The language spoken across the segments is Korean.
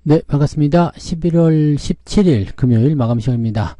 네, 반갑습니다. 11월 17일 금요일 마감 시간입니다.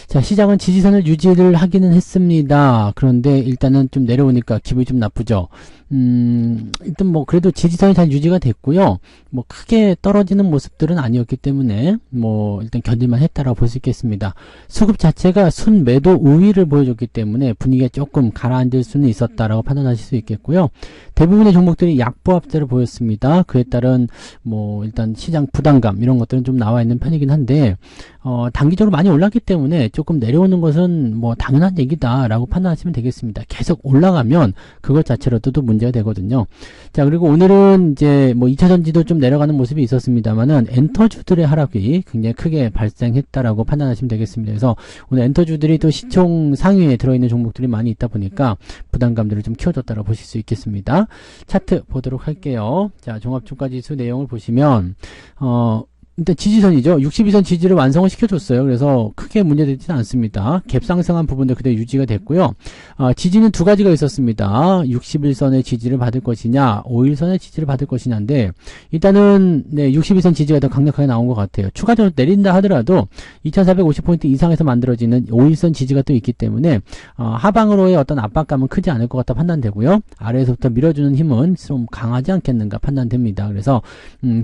자, 시장은 지지선을 유지를 하기는 했습니다. 그런데 일단은 좀 내려오니까 기분이 좀 나쁘죠. 일단 뭐 그래도 지지선이 잘 유지가 됐고요. 뭐 크게 떨어지는 모습들은 아니었기 때문에 뭐 일단 견딜만 했다라고 볼 수 있겠습니다. 수급 자체가 순매도 우위를 보여줬기 때문에 분위기가 조금 가라앉을 수는 있었다라고 판단하실 수 있겠고요. 대부분의 종목들이 약보합세를 보였습니다. 그에 따른 뭐 일단 시장 부담감 이런 것들은 좀 나와 있는 편이긴 한데 단기적으로 많이 올랐기 때문에 조금 내려오는 것은 뭐 당연한 얘기다라고 판단하시면 되겠습니다. 계속 올라가면 그것 자체로도 문제가 되거든요. 자, 그리고 오늘은 이제 뭐 2차전지도 좀 내려가는 모습이 있었습니다만은 엔터주들의 하락이 굉장히 크게 발생했다라고 판단하시면 되겠습니다. 그래서 오늘 엔터주들이 또 시총 상위에 들어있는 종목들이 많이 있다 보니까 부담감들을 좀 키워줬다고 보실 수 있겠습니다. 차트 보도록 할게요. 자, 종합주가지수 내용을 보시면 일단 지지선이죠. 62선 지지를 완성을 시켜줬어요. 그래서 크게 문제되지는 않습니다. 갭 상승한 부분도 그대로 유지가 됐고요. 지지는 두 가지가 있었습니다. 61선의 지지를 받을 것이냐, 51선의 지지를 받을 것이냐인데 일단은 네, 62선 지지가 더 강력하게 나온 것 같아요. 추가적으로 내린다 하더라도 2450포인트 이상에서 만들어지는 51선 지지가 또 있기 때문에 하방으로의 어떤 압박감은 크지 않을 것 같다 판단되고요. 아래에서부터 밀어주는 힘은 좀 강하지 않겠는가 판단됩니다. 그래서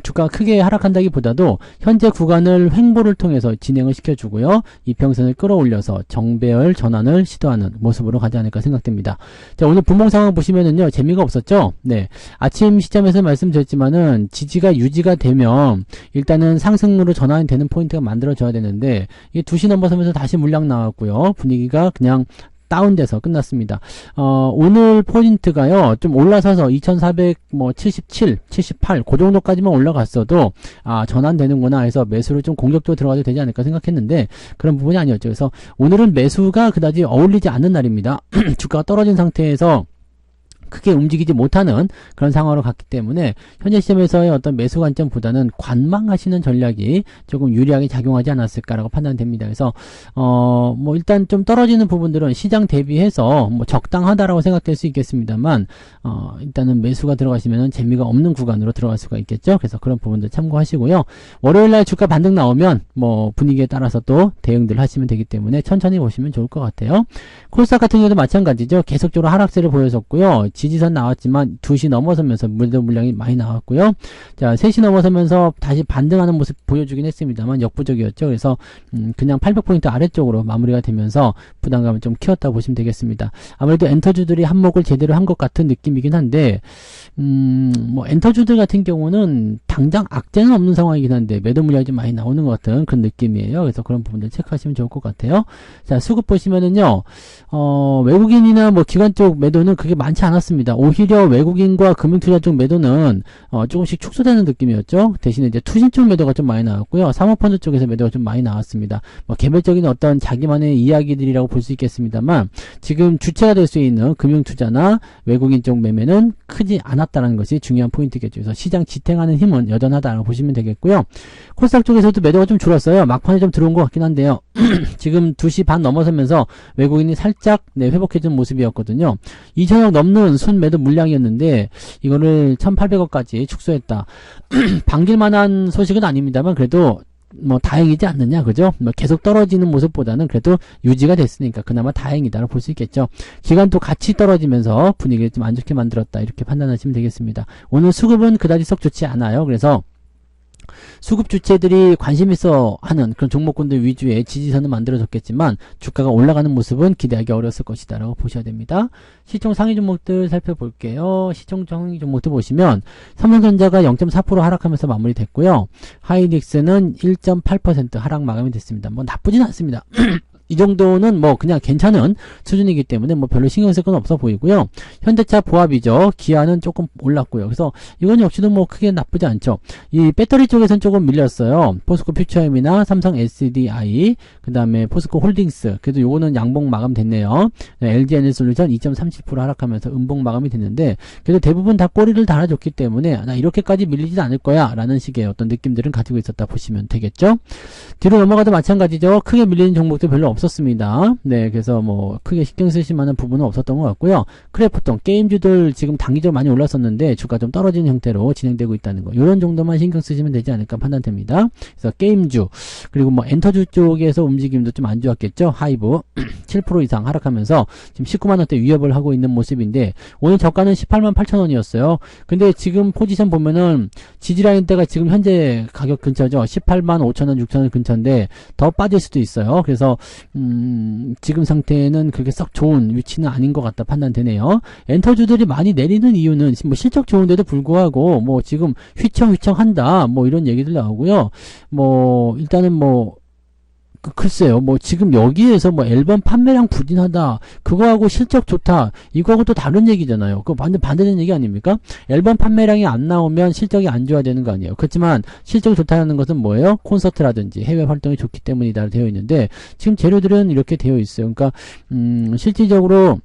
주가가 크게 하락한다기보다도 현재 구간을 횡보를 통해서 진행을 시켜주고요. 이평선을 끌어올려서 정배열 전환을 시도하는 모습으로 가지 않을까 생각됩니다. 자, 오늘 분봉 상황 보시면은요, 재미가 없었죠? 네. 아침 시점에서 말씀드렸지만은 지지가 유지가 되면 일단은 상승으로 전환이 되는 포인트가 만들어져야 되는데 이게 2시 넘어서면서 다시 물량 나왔고요. 분위기가 그냥 다운돼서 끝났습니다. 오늘 포인트가요, 좀 올라서서 2477, 78, 그 정도까지만 올라갔어도, 전환되는구나 해서 매수를 좀 공격적으로 들어가도 되지 않을까 생각했는데, 그런 부분이 아니었죠. 그래서 오늘은 매수가 그다지 어울리지 않는 날입니다. 주가가 떨어진 상태에서 크게 움직이지 못하는 그런 상황으로 갔기 때문에 현재 시점에서의 어떤 매수 관점보다는 관망하시는 전략이 조금 유리하게 작용하지 않았을까라고 판단됩니다. 그래서 뭐 일단 좀 떨어지는 부분들은 시장 대비해서 뭐 적당하다라고 생각될 수 있겠습니다만 일단은 매수가 들어가시면은 재미가 없는 구간으로 들어갈 수가 있겠죠. 그래서 그런 부분들 참고하시고요. 월요일날 주가 반등 나오면 뭐 분위기에 따라서 또 대응들 하시면 되기 때문에 천천히 보시면 좋을 것 같아요. 코스닥 같은 경우도 마찬가지죠. 계속적으로 하락세를 보여줬고요. 지지선 나왔지만 2시 넘어서면서 물량이 많이 나왔고요. 자, 3시 넘어서면서 다시 반등하는 모습 보여주긴 했습니다만 역부족이었죠. 그래서 그냥 800포인트 아래쪽으로 마무리가 되면서 부담감을 좀 키웠다 보시면 되겠습니다. 아무래도 엔터주들이 한몫을 제대로 한 것 같은 느낌이긴 한데 뭐 엔터주들 같은 경우는 당장 악재는 없는 상황이긴 한데 매도 물량이 좀 많이 나오는 것 같은 그런 느낌이에요. 그래서 그런 부분들 체크하시면 좋을 것 같아요. 자, 수급 보시면은요, 외국인이나 뭐 기관 쪽 매도는 그게 많지 않았습니다. 오히려 외국인과 금융투자 쪽 매도는 조금씩 축소되는 느낌이었죠. 대신에 이제 투신 쪽 매도가 좀 많이 나왔고요. 사모펀드 쪽에서 매도가 좀 많이 나왔습니다. 뭐 개별적인 어떤 자기만의 이야기들이라고 볼 수 있겠습니다만 지금 주체가 될 수 있는 금융투자나 외국인 쪽 매매는 크지 않았다는 것이 중요한 포인트겠죠. 그래서 시장 지탱하는 힘은 여전하다고 보시면 되겠고요. 코스닥 쪽에서도 매도가 좀 줄었어요. 막판에 좀 들어온 것 같긴 한데요. 지금 2시 반 넘어서면서 외국인이 살짝 회복해준 모습이었거든요. 2천억 넘는 순매도 물량이었는데 이거를 1,800억까지 축소했다. 반길만한 소식은 아닙니다만 그래도 뭐 다행이지 않느냐, 그죠? 뭐 계속 떨어지는 모습보다는 그래도 유지가 됐으니까 그나마 다행이다라고 볼 수 있겠죠. 기간도 같이 떨어지면서 분위기를 좀 안 좋게 만들었다, 이렇게 판단하시면 되겠습니다. 오늘 수급은 그다지 썩 좋지 않아요. 그래서 수급 주체들이 관심 있어 하는 그런 종목군들 위주의 지지선은 만들어졌겠지만 주가가 올라가는 모습은 기대하기 어려웠을 것이다 라고 보셔야 됩니다. 시총 상위 종목들 살펴볼게요. 시총 상위 종목들 보시면 삼성전자가 0.4% 하락하면서 마무리됐고요. 하이닉스는 1.8% 하락 마감이 됐습니다. 뭐 나쁘진 않습니다. 이 정도는 뭐 그냥 괜찮은 수준이기 때문에 뭐 별로 신경 쓸 건 없어 보이고요. 현대차 보합이죠. 기아는 조금 올랐고요. 그래서 이건 역시도 뭐 크게 나쁘지 않죠. 이 배터리 쪽에서는 조금 밀렸어요. 포스코 퓨처엠이나 삼성 SDI, 그 다음에 포스코 홀딩스. 그래도 요거는 양봉 마감됐네요. LG에너지솔루션 2.37% 하락하면서 음봉 마감이 됐는데 그래도 대부분 다 꼬리를 달아줬기 때문에 나 이렇게까지 밀리진 않을 거야 라는 식의 어떤 느낌들은 가지고 있었다 보시면 되겠죠. 뒤로 넘어가도 마찬가지죠. 크게 밀리는 종목도 별로 없었습니다. 네, 그래서 뭐 크게 신경 쓰실 만한 부분은 없었던 것 같고요. 크래프톤 게임주들 지금 단기적으로 많이 올랐었는데 주가 좀 떨어지는 형태로 진행되고 있다는 거. 이런 정도만 신경 쓰시면 되지 않을까 판단됩니다. 그래서 게임주 그리고 뭐 엔터주 쪽에서 움직임도 좀 안 좋았겠죠. 하이브 7% 이상 하락하면서 지금 19만 원대 위협을 하고 있는 모습인데 오늘 저가는 18만 8천 원이었어요. 근데 지금 포지션 보면은 지지라인대가 지금 현재 가격 근처죠. 18만 5천 원, 6천 원 근처인데 더 빠질 수도 있어요. 그래서 지금 상태는 그렇게 썩 좋은 위치는 아닌 것 같다 판단되네요. 엔터주들이 많이 내리는 이유는 뭐 실적 좋은데도 불구하고 뭐 지금 휘청휘청한다 뭐 이런 얘기들 나오고요. 뭐 일단은 뭐 글쎄요, 뭐, 지금 여기에서 뭐, 앨범 판매량 부진하다, 그거하고 실적 좋다, 이거하고 또 다른 얘기잖아요. 그거 완전 반대되는 얘기 아닙니까? 앨범 판매량이 안 나오면 실적이 안 좋아야 되는 거 아니에요. 그렇지만, 실적이 좋다는 것은 뭐예요? 콘서트라든지 해외 활동이 좋기 때문이다 되어 있는데, 지금 재료들은 이렇게 되어 있어요. 그러니까, 실질적으로,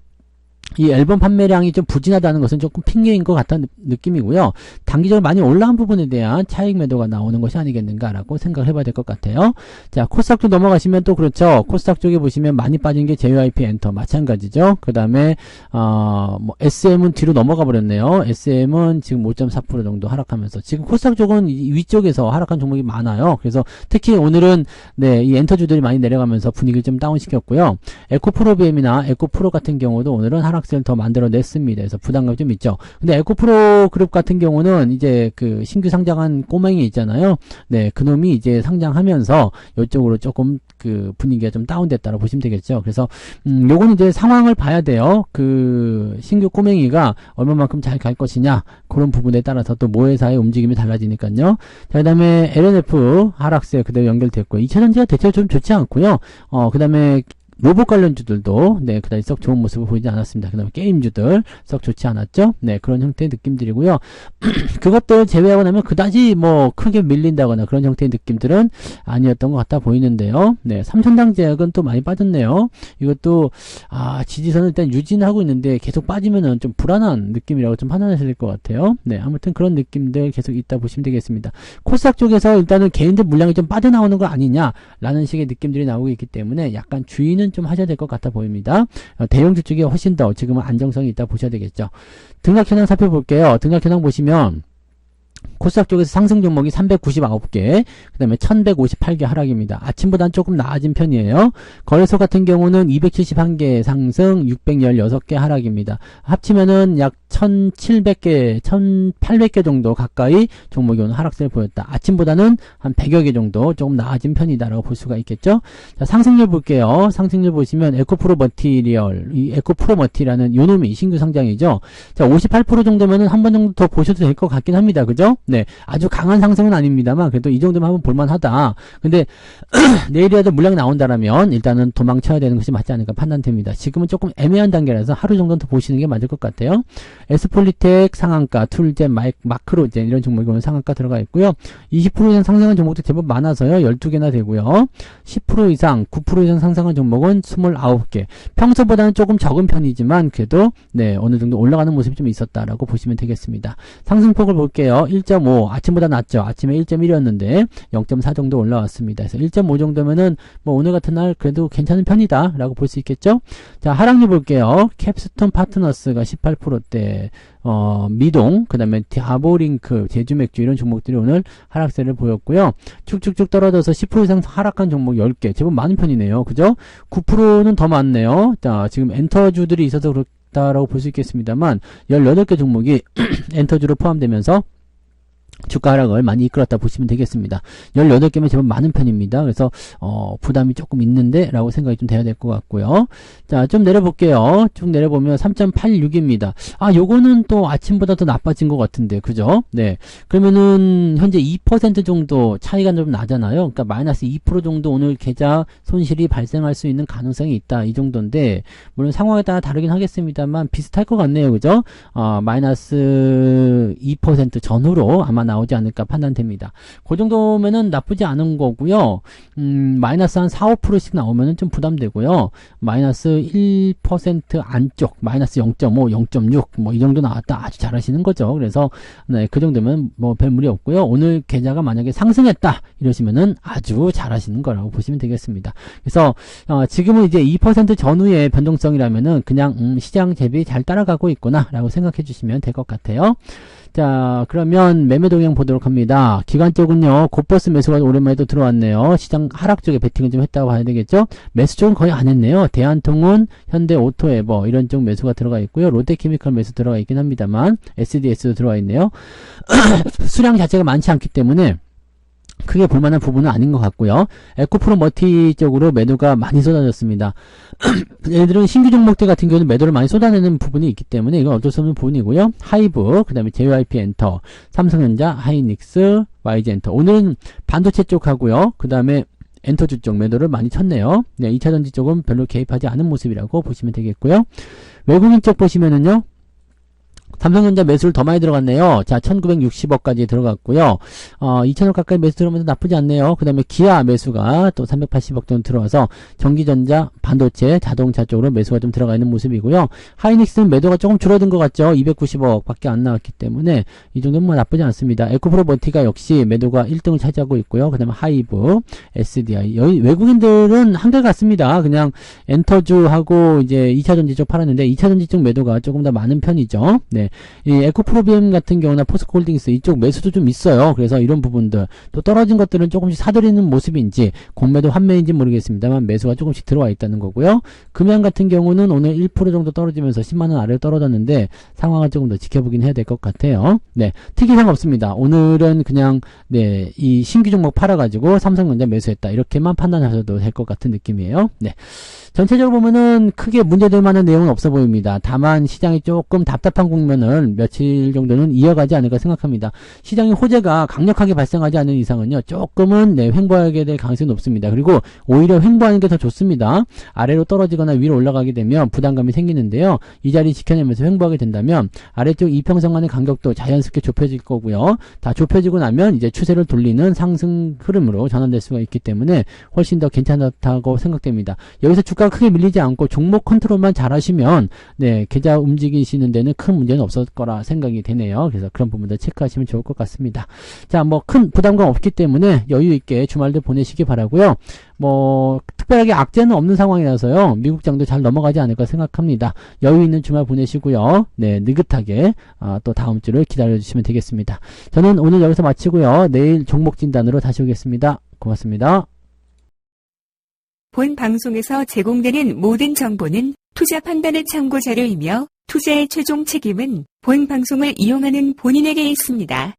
이 앨범 판매량이 좀 부진하다는 것은 조금 핑계인 것 같다는 느낌이고요. 단기적으로 많이 올라간 부분에 대한 차익 매도가 나오는 것이 아니겠는가라고 생각을 해봐야 될 것 같아요. 자, 코스닥 쪽 넘어가시면 또 그렇죠. 코스닥 쪽에 보시면 많이 빠진 게 JYP 엔터 마찬가지죠. 그 다음에 뭐 SM은 뒤로 넘어가 버렸네요. SM은 지금 5.4% 정도 하락하면서 지금 코스닥 쪽은 위쪽에서 하락한 종목이 많아요. 그래서 특히 오늘은 네, 이 엔터주들이 많이 내려가면서 분위기를 좀 다운시켰고요. 에코프로비엠이나 에코프로 같은 경우도 오늘은 하락세를 더 만들어냈습니다. 그래서 부담감이 좀 있죠. 근데 에코프로 그룹 같은 경우는 이제 그 신규 상장한 꼬맹이 있잖아요. 네, 그놈이 이제 상장하면서 이쪽으로 조금 그 분위기가 좀 다운됐다고 보시면 되겠죠. 그래서 요건 이제 상황을 봐야 돼요. 그 신규 꼬맹이가 얼마만큼 잘 갈 것이냐 그런 부분에 따라서 또 모회사의 움직임이 달라지니까요. 자, 그 다음에 LNF 하락세 그대로 연결됐고요. 2차전지가 대체로 좀 좋지 않고요. 그 다음에 로봇 관련주들도 네 그다지 썩 좋은 모습을 보이지 않았습니다. 그 다음에 게임주들 썩 좋지 않았죠. 네 그런 형태의 느낌들이고요. 그것들 제외하고 나면 그다지 뭐 크게 밀린다거나 그런 형태의 느낌들은 아니었던 것 같아 보이는데요. 네 삼천당제약은 또 많이 빠졌네요. 이것도 지지선을 일단 유지는 하고 있는데 계속 빠지면은 좀 불안한 느낌이라고 좀 판단하셔야 될 것 같아요. 네 아무튼 그런 느낌들 계속 있다 보시면 되겠습니다. 코스닥 쪽에서 일단은 개인들 물량이 좀 빠져나오는 거 아니냐라는 식의 느낌들이 나오고 있기 때문에 약간 주의는 좀 하셔야 될 것 같아 보입니다. 대형주 쪽이 훨씬 더 지금은 안정성이 있다 보셔야 되겠죠. 등락 현황 살펴볼게요. 등락 현황 보시면 코스닥 쪽에서 상승 종목이 399개, 그 다음에 1158개 하락입니다. 아침보다는 조금 나아진 편이에요. 거래소 같은 경우는 271개 상승, 616개 하락입니다. 합치면은 약 1700개, 1800개 정도 가까이 종목이 오늘 하락세를 보였다. 아침보다는 한 100여 개 정도 조금 나아진 편이다라고 볼 수가 있겠죠. 자, 상승률 볼게요. 상승률 보시면 에코프로 머티리얼, 이 에코프로 머티라는 요놈이 신규 상장이죠. 자, 58% 정도면은 한 번 정도 더 보셔도 될 것 같긴 합니다. 그죠? 네, 아주 강한 상승은 아닙니다만 그래도 이 정도면 한번 볼만하다. 근데 내일이라도 물량이 나온다라면 일단은 도망쳐야 되는 것이 맞지 않을까 판단됩니다. 지금은 조금 애매한 단계라서 하루 정도는 더 보시는 게 맞을 것 같아요. 에스폴리텍 상한가, 툴젠, 마크로젠 이런 종목이 오늘 상한가 들어가 있고요. 20% 이상 상승한 종목도 제법 많아서요. 12개나 되고요. 10% 이상, 9% 이상 상승한 종목은 29개. 평소보다는 조금 적은 편이지만 그래도 네, 어느 정도 올라가는 모습이 좀 있었다라고 보시면 되겠습니다. 상승폭을 볼게요. 1.5 아침보다 낮죠. 아침에 1.1이었는데 0.4 정도 올라왔습니다. 그래서 1.5 정도면은 뭐 오늘 같은 날 그래도 괜찮은 편이다 라고 볼 수 있겠죠. 자, 하락률 볼게요. 캡스톤 파트너스가 18%대 미동, 그 다음에 다보링크, 제주맥주 이런 종목들이 오늘 하락세를 보였고요. 쭉쭉쭉 떨어져서 10% 이상 하락한 종목 10개, 제법 많은 편이네요. 그죠? 9%는 더 많네요. 자, 지금 엔터주들이 있어서 그렇다라고 볼 수 있겠습니다만 18개 종목이 엔터주로 포함되면서 주가 하락을 많이 이끌었다 보시면 되겠습니다. 18개면 제법 많은 편입니다. 그래서 부담이 조금 있는데 라고 생각이 좀 돼야 될 것 같고요. 자, 좀 내려볼게요. 쭉 내려보면 3.86입니다. 요거는 또 아침보다 더 나빠진 것 같은데 그죠? 네. 그러면은 현재 2% 정도 차이가 좀 나잖아요. 그러니까 마이너스 2% 정도 오늘 계좌 손실이 발생할 수 있는 가능성이 있다. 이 정도인데 물론 상황에 따라 다르긴 하겠습니다만 비슷할 것 같네요. 그죠? 마이너스 2% 전후로 아마 아마 나오지 않을까 판단됩니다. 그 정도면은 나쁘지 않은 거고요. 마이너스 한 4, 5%씩 나오면은 좀 부담되고요. 마이너스 1% 안쪽, 마이너스 0.5, 0.6, 뭐 이 정도 나왔다. 아주 잘하시는 거죠. 그래서, 네, 그 정도면 뭐 별 무리 없고요. 오늘 계좌가 만약에 상승했다. 이러시면은 아주 잘하시는 거라고 보시면 되겠습니다. 그래서, 지금은 이제 2% 전후의 변동성이라면은 그냥, 시장 대비 잘 따라가고 있구나. 라고 생각해 주시면 될 것 같아요. 자, 그러면 매매 동향 보도록 합니다. 기관 쪽은요, 곧버스 매수가 오랜만에 또 들어왔네요. 시장 하락 쪽에 베팅을 좀 했다고 봐야 되겠죠? 매수 쪽은 거의 안 했네요. 대한통운, 현대오토에버 이런 쪽 매수가 들어가 있고요. 롯데케미칼 매수 들어가 있긴 합니다만 SDS도 들어와 있네요. 수량 자체가 많지 않기 때문에 크게 볼만한 부분은 아닌 것 같고요. 에코프로 머티 쪽으로 매도가 많이 쏟아졌습니다. 얘들은 신규 종목들 같은 경우는 매도를 많이 쏟아내는 부분이 있기 때문에 이건 어쩔 수 없는 부분이고요. 하이브, 그 다음에 JYP 엔터, 삼성전자, 하이닉스, YG 엔터. 오늘은 반도체 쪽하고요. 그 다음에 엔터주 쪽 매도를 많이 쳤네요. 네, 2차전지 쪽은 별로 개입하지 않은 모습이라고 보시면 되겠고요. 외국인 쪽 보시면은요. 삼성전자 매수를 더 많이 들어갔네요. 자, 1960억까지 들어갔고요. 2,000억 가까이 매수 들어오면서 나쁘지 않네요. 그 다음에 기아 매수가 또 380억 정도 들어와서 전기전자, 반도체, 자동차 쪽으로 매수가 좀 들어가 있는 모습이고요. 하이닉스는 매도가 조금 줄어든 것 같죠. 290억 밖에 안 나왔기 때문에 이 정도는 뭐 나쁘지 않습니다. 에코프로 머티가 역시 매도가 1등을 차지하고 있고요. 그 다음에 하이브, SDI. 여기 외국인들은 한결같습니다. 그냥 엔터주하고 이제 2차전지 쪽 팔았는데 2차전지 쪽 매도가 조금 더 많은 편이죠. 네. 이 에코프로비엠 같은 경우나 포스코홀딩스 이쪽 매수도 좀 있어요. 그래서 이런 부분들 또 떨어진 것들은 조금씩 사들이는 모습인지 공매도 환매인지 모르겠습니다만 매수가 조금씩 들어와 있다는 거고요. 금양 같은 경우는 오늘 1% 정도 떨어지면서 10만원 아래로 떨어졌는데 상황을 조금 더 지켜보긴 해야 될 것 같아요. 네, 특이사항 없습니다. 오늘은 그냥 네, 이 신규 종목 팔아가지고 삼성전자 매수했다 이렇게만 판단하셔도 될 것 같은 느낌이에요. 네. 전체적으로 보면은 크게 문제될 만한 내용은 없어 보입니다. 다만 시장이 조금 답답한 국면을 며칠 정도는 이어가지 않을까 생각합니다. 시장의 호재가 강력하게 발생하지 않는 이상은요, 조금은 네, 횡보하게 될 가능성이 높습니다. 그리고 오히려 횡보하는 게 더 좋습니다. 아래로 떨어지거나 위로 올라가게 되면 부담감이 생기는데요. 이 자리 지켜내면서 횡보하게 된다면 아래쪽 이평선 간의 간격도 자연스럽게 좁혀질 거고요. 다 좁혀지고 나면 이제 추세를 돌리는 상승 흐름으로 전환될 수가 있기 때문에 훨씬 더 괜찮다고 생각됩니다. 여기서 주가 크게 밀리지 않고 종목 컨트롤만 잘 하시면 네, 계좌 움직이시는 데는 큰 문제는 없을 거라 생각이 되네요. 그래서 그런 부분도 체크하시면 좋을 것 같습니다. 자, 뭐 큰 부담감 없기 때문에 여유 있게 주말도 보내시기 바라고요. 뭐 특별하게 악재는 없는 상황이라서요. 미국장도 잘 넘어가지 않을까 생각합니다. 여유 있는 주말 보내시고요. 네, 느긋하게 또 다음 주를 기다려 주시면 되겠습니다. 저는 오늘 여기서 마치고요. 내일 종목 진단으로 다시 오겠습니다. 고맙습니다. 본 방송에서 제공되는 모든 정보는 투자 판단의 참고 자료이며 투자의 최종 책임은 본 방송을 이용하는 본인에게 있습니다.